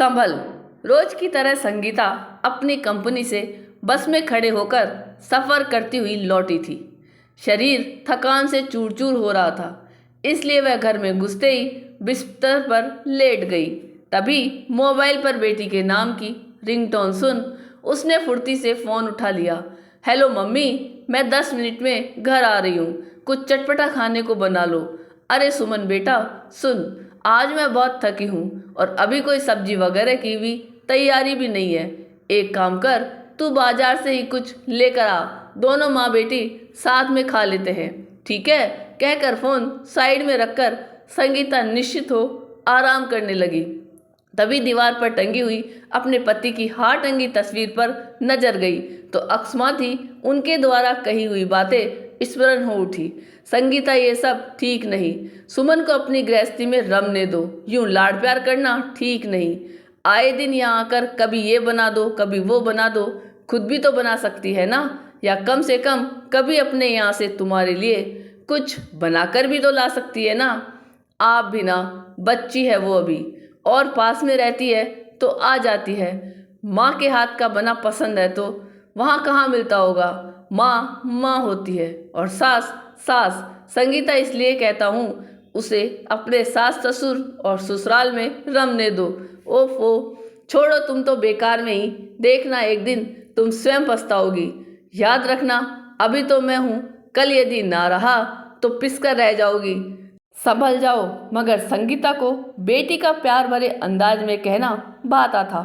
संभल। रोज की तरह संगीता अपनी कंपनी से बस में खड़े होकर सफ़र करती हुई लौटी थी। शरीर थकान से चूर चूर हो रहा था, इसलिए वह घर में घुसते ही बिस्तर पर लेट गई। तभी मोबाइल पर बेटी के नाम की रिंगटोन सुन उसने फुर्ती से फ़ोन उठा लिया। हेलो मम्मी, मैं 10 मिनट में घर आ रही हूँ, कुछ चटपटा खाने को बना लो। अरे सुमन बेटा सुन, आज मैं बहुत थकी हूँ और अभी कोई सब्जी वगैरह की भी तैयारी भी नहीं है। एक काम कर, तू बाजार से ही कुछ लेकर आ, दोनों माँ बेटी साथ में खा लेते हैं, ठीक है? कहकर फ़ोन साइड में रखकर संगीता निश्चित हो आराम करने लगी। तभी दीवार पर टंगी हुई अपने पति की हाथ टंगी तस्वीर पर नजर गई तो अकस्मात ही उनके द्वारा कही हुई बातें स्मरण हो उठी। संगीता, ये सब ठीक नहीं। सुमन को अपनी गृहस्थी में रमने दो, यूं लाड प्यार करना ठीक नहीं। आए दिन यहाँ आकर कभी ये बना दो कभी वो बना दो, खुद भी तो बना सकती है ना, या कम से कम कभी अपने यहाँ से तुम्हारे लिए कुछ बनाकर भी तो ला सकती है ना। आप भी ना, बच्ची है वो अभी, और पास में रहती है तो आ जाती है। माँ के हाथ का बना पसंद है तो वहाँ कहाँ मिलता होगा। माँ माँ होती है और सास सास। संगीता, इसलिए कहता हूँ उसे अपने सास ससुर और ससुराल में रमने दो। ओफो, छोड़ो तुम तो बेकार में ही, देखना एक दिन तुम स्वयं पछताओगी। याद रखना, अभी तो मैं हूँ, कल यदि ना रहा तो पिसकर रह जाओगी। संभल जाओ। मगर संगीता को बेटी का प्यार भरे अंदाज में कहना भाता था।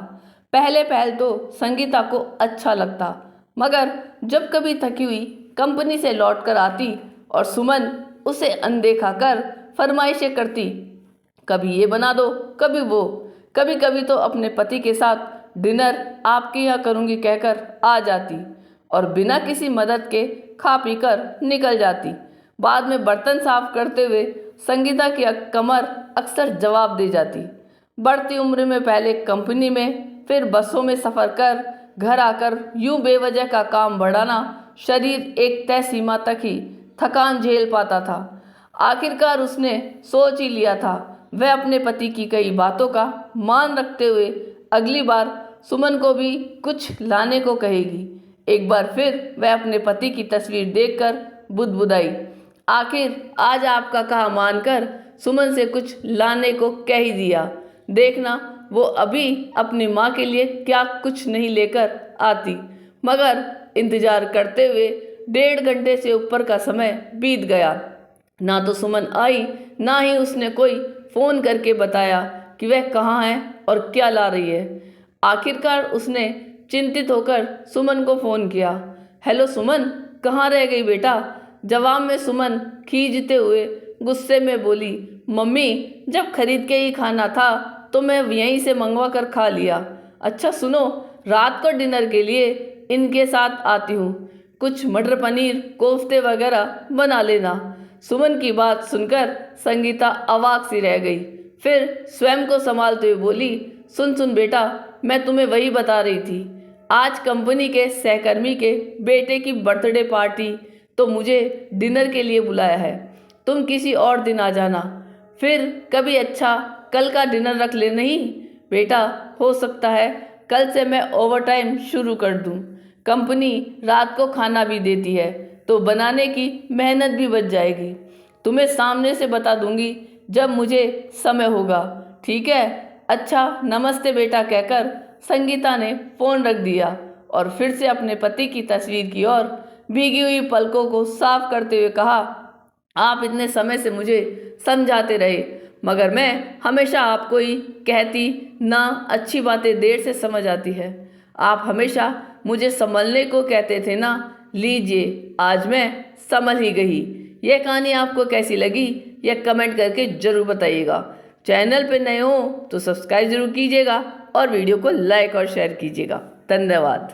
पहले पहल तो संगीता को अच्छा लगता, मगर जब कभी थकी हुई कंपनी से लौटकर आती और सुमन उसे अनदेखा कर फरमाइशें करती, कभी ये बना दो कभी वो, कभी कभी तो अपने पति के साथ डिनर आपके यहाँ करूँगी कहकर आ जाती और बिना किसी मदद के खा पी कर निकल जाती। बाद में बर्तन साफ करते हुए संगीता की कमर अक्सर जवाब दे जाती। बढ़ती उम्र में पहले कंपनी में, फिर बसों में सफ़र कर घर आकर यूं बेवजह का काम बढ़ाना, शरीर एक तय सीमा तक ही थकान झेल पाता था। आखिरकार उसने सोच ही लिया था, वह अपने पति की कई बातों का मान रखते हुए अगली बार सुमन को भी कुछ लाने को कहेगी। एक बार फिर वह अपने पति की तस्वीर देखकर बुदबुदाई, आखिर आज आपका कहा मानकर सुमन से कुछ लाने को कह ही दिया। देखना वो अभी अपनी माँ के लिए क्या कुछ नहीं लेकर आती। मगर इंतजार करते हुए 1.5 घंटे से ऊपर का समय बीत गया। ना तो सुमन आई, ना ही उसने कोई फ़ोन करके बताया कि वह कहाँ है और क्या ला रही है। आखिरकार उसने चिंतित होकर सुमन को फ़ोन किया। हेलो सुमन, कहाँ रह गई बेटा? जवाब में सुमन खींचते हुए गुस्से में बोली, मम्मी जब खरीद के ही खाना था तो मैं यहीं से मंगवा कर खा लिया। अच्छा सुनो, रात को डिनर के लिए इनके साथ आती हूँ, कुछ मटर पनीर कोफ्ते वगैरह बना लेना। सुमन की बात सुनकर संगीता अवाक सी रह गई, फिर स्वयं को संभालते हुए बोली, सुन सुन बेटा, मैं तुम्हें वही बता रही थी, आज कंपनी के सहकर्मी के बेटे की बर्थडे पार्टी, तो मुझे डिनर के लिए बुलाया है। तुम किसी और दिन आ जाना, फिर कभी अच्छा कल का डिनर रख ले। नहीं बेटा, हो सकता है कल से मैं ओवरटाइम शुरू कर दूं। कंपनी रात को खाना भी देती है तो बनाने की मेहनत भी बच जाएगी। तुम्हें सामने से बता दूंगी जब मुझे समय होगा, ठीक है? अच्छा नमस्ते बेटा कहकर संगीता ने फ़ोन रख दिया और फिर से अपने पति की तस्वीर की ओर भीगी हुई पलकों को साफ करते हुए कहा, आप इतने समय से मुझे समझाते रहे, मगर मैं हमेशा आपको ही कहती ना, अच्छी बातें देर से समझ आती है। आप हमेशा मुझे संभलने को कहते थे ना, लीजिए आज मैं संभल ही गई। यह कहानी आपको कैसी लगी यह कमेंट करके ज़रूर बताइएगा। चैनल पे नए हो तो सब्सक्राइब ज़रूर कीजिएगा और वीडियो को लाइक और शेयर कीजिएगा। धन्यवाद।